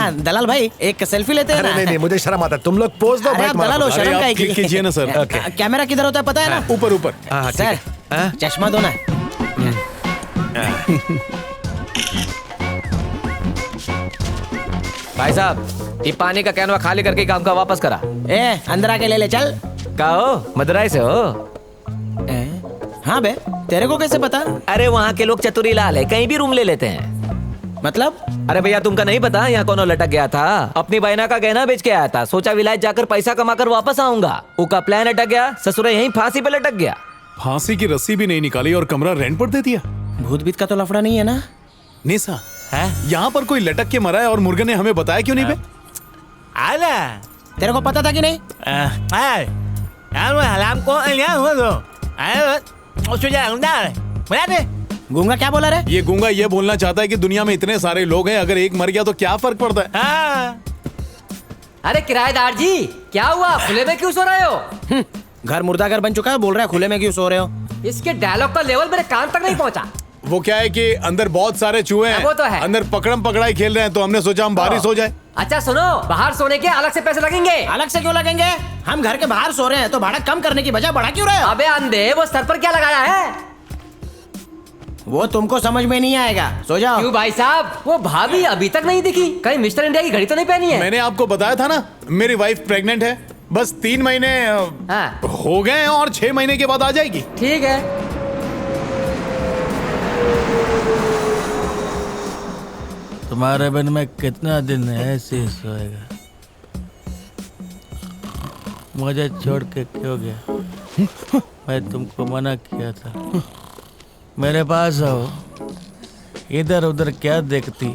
हाँ दलाल भाई एक सेल्फी लेते हैं अरे ना? नहीं नहीं, मुझे शर्म आता है। तुम लोग पोज दो। अरे मैं आप तुम्हारा दलाल हो, पोज- शर्म आप का क्लिक कीजिए ना सर। कैमरा किधर होता है पता है ना? ऊपर ऊपर। हाँ, ठीक सर है। हाँ? चश्मा दो ना। भाई साहब ये पानी का कैनवा खाली करके काम का वापस करा। ए अंदर आके ले ले चल। का हो मदुरई से हो? हाँ बे तेरे को कैसे पता? अरे वहाँ के लोग चतुरी लाल है, कहीं भी रूम ले लेते हैं। मतलब? अरे भैया तुमका नहीं पता यहाँ कौन लटक गया था? अपनी बहना का गहना बेच के आया था, सोचा विलायत जाकर पैसा कमा कर वापस आऊंगा। उसका प्लान अटक गया, ससुरे यहीं फांसी पे लटक गया। फांसी की रस्सी भी नहीं निकाली और कमरा रेंट पर दे दिया। भूत बीत का तो लफड़ा नहीं है ना? निशा है? यहाँ पर कोई लटक के मरा है और मुर्गन ने हमें बताया क्यों नहीं बे? आला तेरे को पता था कि नहीं? यार वो हराम को लिया हुआ तो अरे उसको जा अंदर बता दे। गूंगा क्या बोला रे? ये गूंगा ये बोलना चाहता है कि दुनिया में इतने सारे लोग हैं, अगर एक मर गया तो क्या फर्क पड़ता है? हाँ अरे किराएदार जी क्या हुआ, खुले में क्यों सो रहे हो? घर मुर्दाघर बन चुका है, बोल रहा है खुले में क्यों सो रहे हो? इसके डायलॉग का लेवल मेरे कान तक नहीं पहुंचा। वो क्या है कि अंदर बहुत सारे चूहे हैं, वो तो है। अंदर पकड़म पकड़ाई खेल रहे हैं, तो हमने सोचा हम बारिश हो जाए। अच्छा सुनो, बाहर सोने के अलग से पैसे लगेंगे। अलग से क्यों लगेंगे? हम घर के बाहर सो रहे हैं तो भाड़ा कम करने की बजाय बढ़ा क्यों रहे हो? अबे अंधे, वो सर पर क्या लगाया है? वो तुमको समझ में नहीं आएगा, सो जाओ। क्यों भाई साहब, वो भाभी अभी तक नहीं दिखी? कहीं मिस्टर इंडिया की घड़ी तो नहीं पहनी है? मैंने आपको बताया था ना मेरी वाइफ प्रेग्नेंट है, बस 3 महीने हाँ। हो गए हैं और 6 महीने के बाद आ जाएगी। ठीक है। तुम्हारे बन में कितना दिन ऐसे ही सोएगा? मुझे छोड़ के क्यों गया? मैं तुमको मना किया था। मेरे पास आओ, इधर उधर क्या देखती?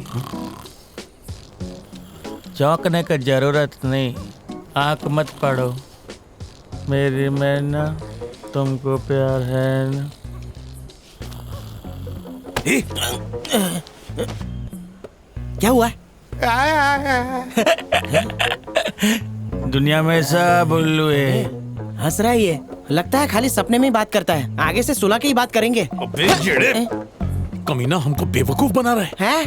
चौंकने की जरूरत नहीं, आंख मत पड़ो। मेरी मैना तुमको प्यार है ना? क्या हुआ? दुनिया में सब उल्लू है। हंस रहा है ये, लगता है खाली सपने में ही बात करता है। आगे से सुलह के ही बात करेंगे। अबे जेड़े, कमीना हमको बेवकूफ बना रहा है। हैं?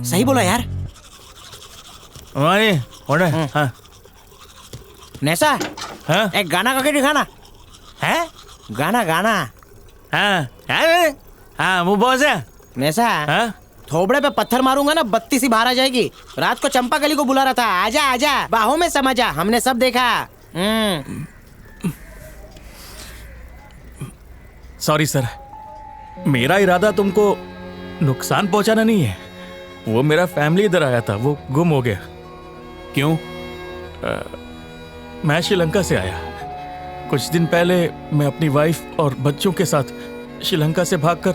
सही बोला यार। हमारी हाँ नैसा हाँ एक गाना गा के दिखाना। है गाना गाना। हाँ हाँ हाँ वो बॉस है। नैसा हाँ थोबड़े पे पत्थर मारूंगा ना, बत्ती सी बाहर आ जाएगी। रात को चंपा गली को बुला रहा था, आजा आजा बाहों में समा जा, हमने सब देखा। सॉरी सर, मेरा इरादा तुमको नुकसान पहुंचाना नहीं है। वो मेरा फैमिली इधर आया था, वो गुम हो गया। क्यों? मैं श्रीलंका से आया। कुछ दिन पहले मैं अपनी वाइफ और बच्चों के साथ श्रीलंका से भागकर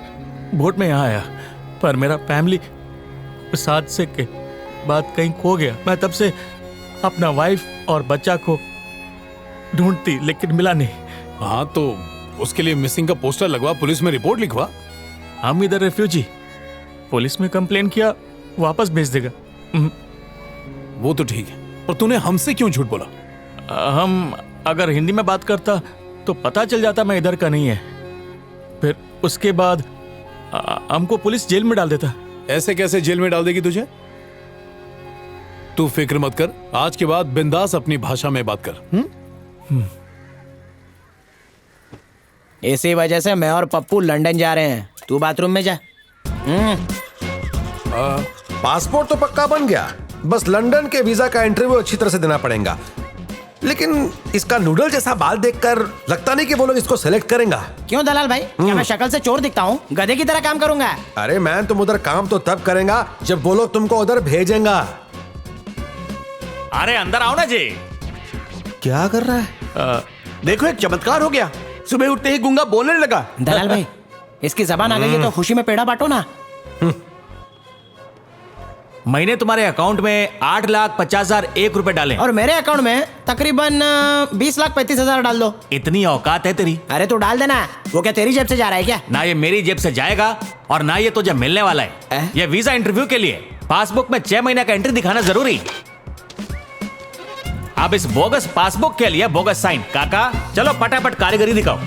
बोट में यहाँ आया, पर मेरा फैमिली उस हादसे के बाद कहीं खो गया। मैं तब से अपना वाइफ और बच्चा को ढूंढती, लेकिन मिला नहीं। हाँ तो उसके लिए मिसिंग का पोस्टर लगवा, पुलिस में रिपोर्ट लिखवा। हम इधर रेफ्यूजी, पुलिस में कंप्लेन किया, वापस भेज देगा। वो तो ठीक है, पर तूने हमसे क्यों झूठ बोला? हम अगर हिंदी में बात करता तो पता चल जाता मैं इधर का नहीं है। फिर उसके बाद हमको पुलिस जेल में डाल देता। ऐसे कैसे जेल में डाल देगी तुझे? तू फिक्र मत कर, आज के बाद बिंदास अपनी भाषा में बात कर। इसी वजह से मैं और पप्पू लंदन जा रहे हैं। तू बाथरूम में जा। पासपोर्ट तो पक्का बन गया, बस लंदन के वीजा का इंटरव्यू अच्छी तरह से देना पड़ेगा। लेकिन इसका नूडल जैसा बाल देखकर लगता नहीं कि वो लोग इसको सेलेक्ट करेंगा। क्यों दलाल भाई, क्या मैं शक्ल से चोर दिखता हूँ? गधे की तरह काम करूंगा। अरे मैन, तुम उधर काम तो तब करेगा जब वो लोग तुमको उधर भेजेंगा। अरे अंदर आओ ना जी। क्या कर रहा है? देखो एक चमत्कार हो गया, सुबह उठते ही गूंगा बोलने लगा। दलाल भाई इसकी जबान आ गई है तो खुशी में पेड़ा बांटो ना। महीने तुम्हारे अकाउंट में 8,50,001 रुपए डालें। और मेरे अकाउंट में तकरीबन 20,35,000 डाल दो। इतनी औकात है तेरी? अरे तू डाल देना। वो क्या तेरी जेब से जा रहा है क्या? ना ये मेरी जेब से जाएगा और ना ये तुझे मिलने वाला है। ये वीजा इंटरव्यू के लिए पासबुक में 6 महीने का एंट्री दिखाना जरूरी। अब इस बोगस पासबुक के लिए बोगस साइन। काका चलो फटाफट कारीगरी दिखाओ।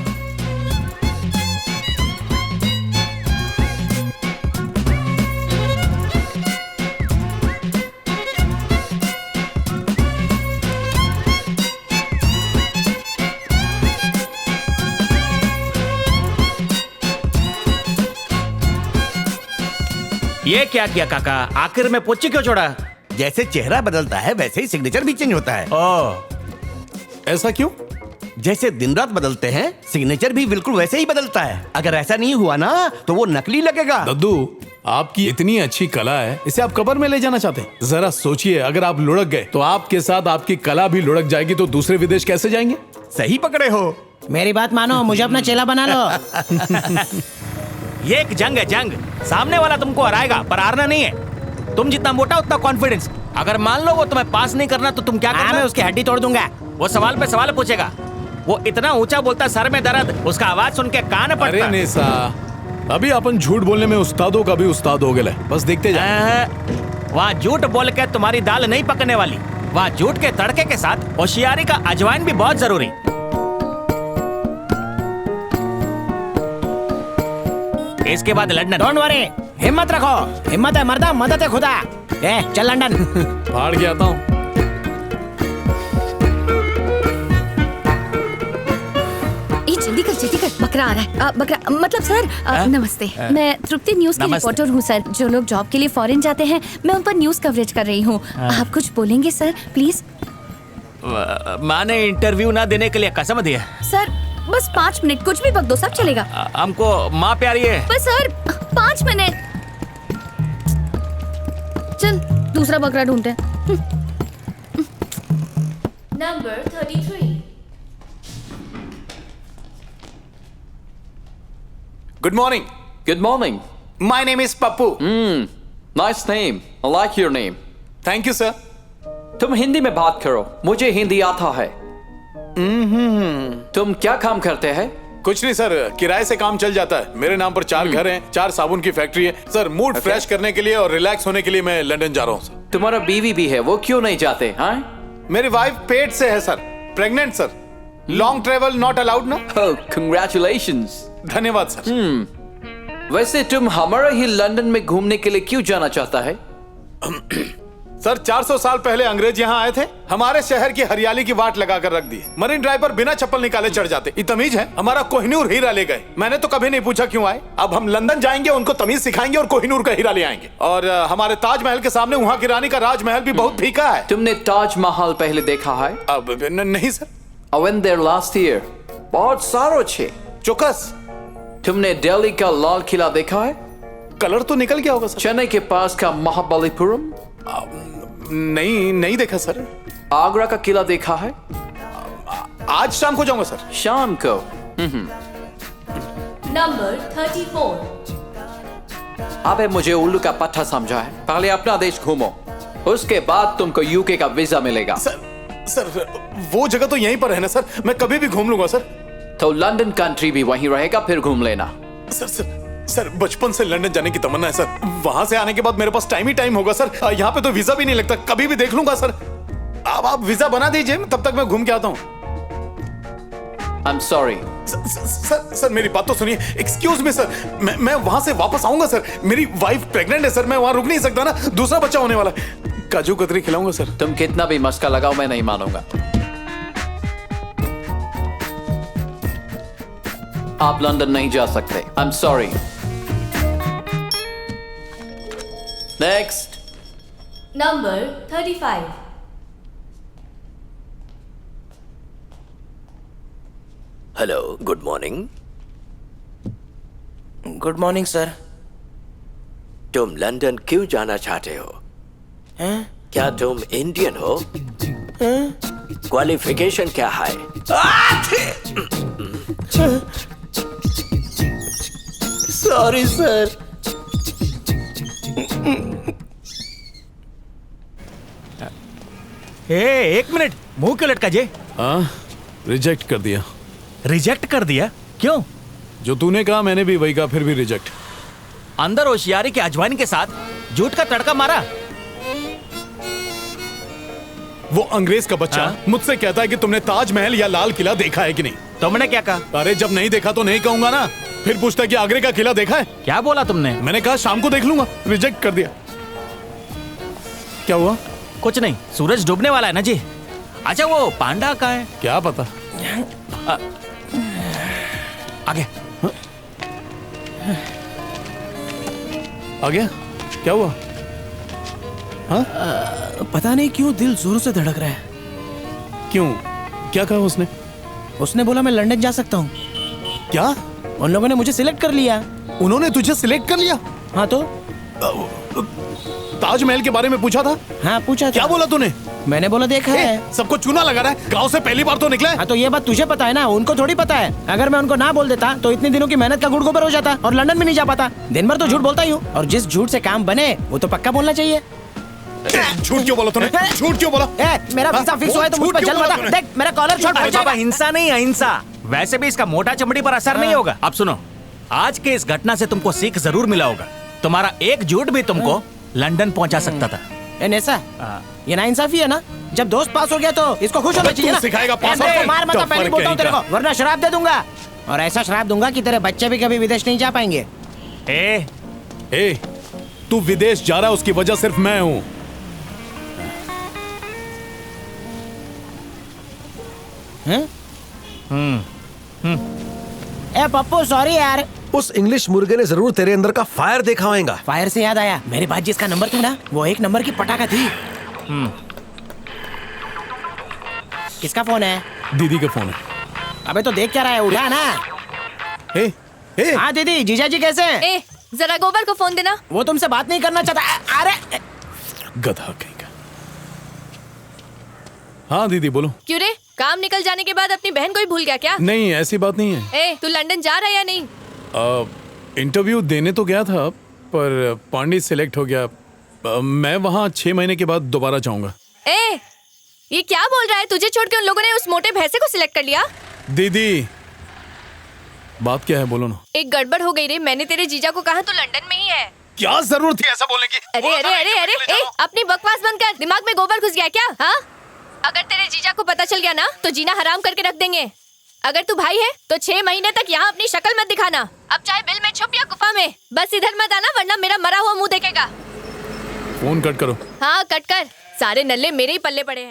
ये क्या किया काका, आखिर में पोची क्यों छोड़ा? जैसे चेहरा बदलता है वैसे ही सिग्नेचर भी चेंज होता है। ओ, ऐसा क्यों? जैसे दिन रात बदलते हैं सिग्नेचर भी बिल्कुल वैसे ही बदलता है। अगर ऐसा नहीं हुआ ना तो वो नकली लगेगा। दद्दू, आपकी इतनी अच्छी कला है, इसे आप कब्र में ले जाना चाहते हैं? जरा सोचिए, अगर आप लुढ़क गए तो आपके साथ आपकी कला भी लुढ़क जाएगी, तो दूसरे विदेश कैसे जाएंगे? सही पकड़े हो। मेरी बात मानो, मुझे अपना चेला बना लो। ये एक जंग है, जंग। सामने वाला तुमको हराएगा पर हारना नहीं है। तुम जितना मोटा उतना कॉन्फिडेंस। अगर मान लो वो तुम्हें पास नहीं करना तो तुम क्या हाँ, करना? मैं उसकी हड्डी तोड़ दूंगा। वो सवाल पे सवाल पूछेगा। वो इतना ऊंचा बोलता, सर में दर्द, उसका आवाज सुन के कान अरे पड़ता। नेसा, अभी अपन झूठ बोलने में उस्तादों का भी उस्ताद हो गए, बस देखते जाए। वहाँ झूठ बोल के तुम्हारी दाल नहीं पकने वाली। वहाँ झूठ के तड़के के साथ होशियारी का अजवाइन भी बहुत जरूरी। इसके बाद लंदन। डोंट वरी, हिम्मत रखो। हिम्मत है मर्दा, मदद है खुदा। चल लंदन। फाड़ के आता हूँ। जल्दी कर, बकरा आ रहा है। बकरा मतलब सर, नमस्ते। मैं तृप्ति न्यूज की नमस्ते। रिपोर्टर हूँ सर। जो लोग जॉब के लिए फॉरेन जाते हैं, मैं उन पर न्यूज कवरेज कर रही हूँ। आप कुछ बोलेंगे सर, प्लीज? मैंने इंटरव्यू ना देने के लिए कसम दिया। सर बस 5 मिनट, कुछ भी बक दो, सब चलेगा। हमको माँ प्यारी है। बस सर 5 मिनट। चल दूसरा बकरा ढूंढते हैं। Number 33. Good morning. Good morning. My name is Pappu. Nice name. I like your name. Thank you sir. तुम हिंदी में बात करो, मुझे हिंदी आता है। तुम क्या काम करते हैं? कुछ नहीं सर, किराए से काम चल जाता है। मेरे नाम पर 4 घर हैं, 4 साबुन की फैक्ट्री है सर। मूड फ्रेश करने के लिए और रिलैक्स होने के लिए मैं लंदन जा रहा हूँ सर। तुम्हारा बीवी भी है, वो क्यों नहीं जाते? हाँ? मेरी वाइफ पेट से है sir, pregnant sir. Long travel not allowed ना। Oh, congratulations. धन्यवाद सर। वैसे तुम हमारा ही लंदन में घूमने के लिए क्यों जाना चाहता है? सर 400 साल पहले अंग्रेज यहाँ आए थे, हमारे शहर की हरियाली की वाट लगा कर रख दी। मरीन ड्राइव पर बिना चप्पल निकाले चढ़ जाते। ये तमीज है? हमारा कोहिनूर हीरा ले गए। मैंने तो कभी नहीं पूछा क्यों आए। अब हम लंदन जाएंगे, उनको तमीज सिखाएंगे और कोहिनूर का हीरा ले आएंगे। और हमारे ताजमहल के सामने वहाँ की रानी का राजमहल भी बहुत फीका है। तुमने ताजमहल पहले देखा है? अब नहीं sir. I went there last year. बहुत सारो छे। चौकस। तुमने दिल्ली का लाल किला देखा है? कलर तो निकल गया होगा सर। चेन्नई के पास का महाबलीपुरम? नहीं देखा सर। आगरा का किला देखा है? आज शाम को जाऊंगा सर। शाम को? Number 34. अबे मुझे उल्लू का पट्टा समझा है। पहले अपना देश घूमो, उसके बाद तुमको यूके का वीजा मिलेगा। सर वो जगह तो यहीं पर है ना सर, मैं कभी भी घूम लूंगा सर। तो लंदन कंट्री भी वहीं रहेगा, फिर घूम लेना। सर बचपन से लंदन जाने की तमन्ना है सर। वहां से आने के बाद मेरे पास टाइम ही टाइम होगा सर। यहाँ पे तो वीजा भी नहीं लगता, कभी भी देख लूंगा सर। अब आप वीजा बना दीजिए, तब तक मैं घूम के आता हूँ। I'm sorry. सर मेरी बात तो सुनिए। एक्सक्यूज मी सर, मैं वहां से वापस आऊंगा सर। मेरी वाइफ प्रेग्नेंट है सर, मैं वहां रुक नहीं सकता ना, दूसरा बच्चा होने वाला है। काजू कतरी खिलाऊंगा सर। तुम कितना भी मस्का लगाओ, मैं नहीं मानूंगा। आप लंदन नहीं जा सकते। I'm sorry. Next. Number 35. Hello, good morning. Good morning sir. तुम लंदन क्यों जाना चाहते हो? क्या तुम इंडियन हो? क्वालिफिकेशन क्या है? Sorry sir. एक मिनट, मुंह क्यों लटका जे? हाँ, रिजेक्ट कर दिया। रिजेक्ट कर दिया? क्यों? जो तूने कहा मैंने भी वही कहा, फिर भी रिजेक्ट। अंदर होशियारी के अजवाइन के साथ झूठ का तड़का मारा। वो अंग्रेज का बच्चा मुझसे कहता है कि तुमने ताजमहल या लाल किला देखा है कि नहीं। तुमने क्या कहा? अरे जब नहीं देखा तो नहीं कहूंगा ना। फिर पूछता है कि आगरे का किला देखा है। क्या बोला तुमने? मैंने कहा शाम को देख लूंगा। रिजेक्ट कर दिया। क्या हुआ? कुछ नहीं, सूरज डूबने वाला है ना जी। अच्छा वो पांडा कहाँ है? क्या पता। आगे आ गया? क्या हुआ? हाँ? पता नहीं क्यों दिल जोरों से धड़क रहा है। क्यों? क्या कहा उसने? उसने बोला मैं लंदन जा सकता हूँ। क्या? उन लोगों ने मुझे सिलेक्ट कर लिया। उन्होंने तुझे सिलेक्ट कर लिया? हाँ तो ताजमहल के बारे में पूछा था? हाँ पूछा था। क्या बोला तूने? मैंने बोला देखा है। सबको चूना लगा रहा है, गांव से पहली बार तो निकला है। हाँ तो ये बात तुझे पता है ना, उनको थोड़ी पता है। अगर मैं उनको ना बोल देता तो इतने दिनों की मेहनत का गुड़ गोबर हो जाता और लंदन में नहीं जा पाता। दिन भर तो झूठ बोलता ही हूँ, और जिस झूठ से काम बने वो तो पक्का बोलना चाहिए। झूठ क्यों बोला तूने? झूठ क्यों बोला? मेरा वीजा फिक्स हुआ है तो मुझ पर जल मत आ। देख मेरा कॉलर शॉट हो जाएगा। हिंसा नहीं, अहिंसा। वैसे भी इसका मोटा चमड़ी पर असर नहीं होगा। अब सुनो, आज के इस घटना से तुमको सीख जरूर मिला होगा। तुम्हारा एक झूठ भी तुमको लंदन पहुंचा सकता था। नेसा, ये नाइंसाफी है ना? जब दोस्त पास हो गया तो इसको खुश होना चाहिए ना? सिखाएगा पास मेरे को होके? मार मत, पहले बोलता हूँ तेरे को, वरना शराब दे दूंगा। और ऐसा शराब दूंगा कि तेरे बच्चे भी कभी विदेश नहीं जा पाएंगे। ए, तू विदेश जा रहा है उसकी वजह सिर्फ मैं हूँ। ए पप्पू सॉरी यार। उस इंग्लिश मुर्गे ने जरूर तेरे अंदर का फायर देखा होगा। फायर से याद आया, मेरे पास जिसका नंबर था ना, वो एक नंबर की पटाखा थी। किसका फोन है? दीदी का फोन है। अबे तो देख क्या रहा है, उठा ना। हाँ दीदी, जीजा जी कैसे हैं? ए, जरा गोबर को फोन देना। वो तुमसे बात नहीं करना चाहता। अरे गधा कहीं का। हाँ दीदी बोलो। क्यों रे, काम निकल जाने के बाद अपनी बहन को ही भूल गया क्या? नहीं ऐसी बात नहीं है। ए, तू लंदन जा रहा है या नहीं? इंटरव्यू देने तो गया था पर पांडे सिलेक्ट हो गया। मैं वहाँ 6 महीने के बाद दोबारा जाऊंगा। ए, ये क्या बोल रहा है? तुझे छोड़ के उन लोगों ने उस मोटे भैंसे को सिलेक्ट कर लिया? दीदी बात क्या है, बोलो ना। एक गड़बड़ हो गई रे, मैंने तेरे जीजा को कहा तू लंदन में ही है। क्या जरूरत थी ऐसा बोलने की? अरे अरे अरे अरे, ए, अपनी बकवास बंद कर। दिमाग में गोबर घुस गया क्या? हाँ, अगर तेरे जीजा को पता चल गया ना तो जीना हराम करके रख देंगे। अगर तू भाई है तो 6 महीने तक यहाँ अपनी शक्ल मत दिखाना। अब चाहे बिल में छुप या गुफा में, बस इधर मत आना वरना मेरा मरा हुआ मुंह देखेगा। फोन कट करो। हाँ कट कर, सारे नल्ले मेरे ही पल्ले पड़े हैं।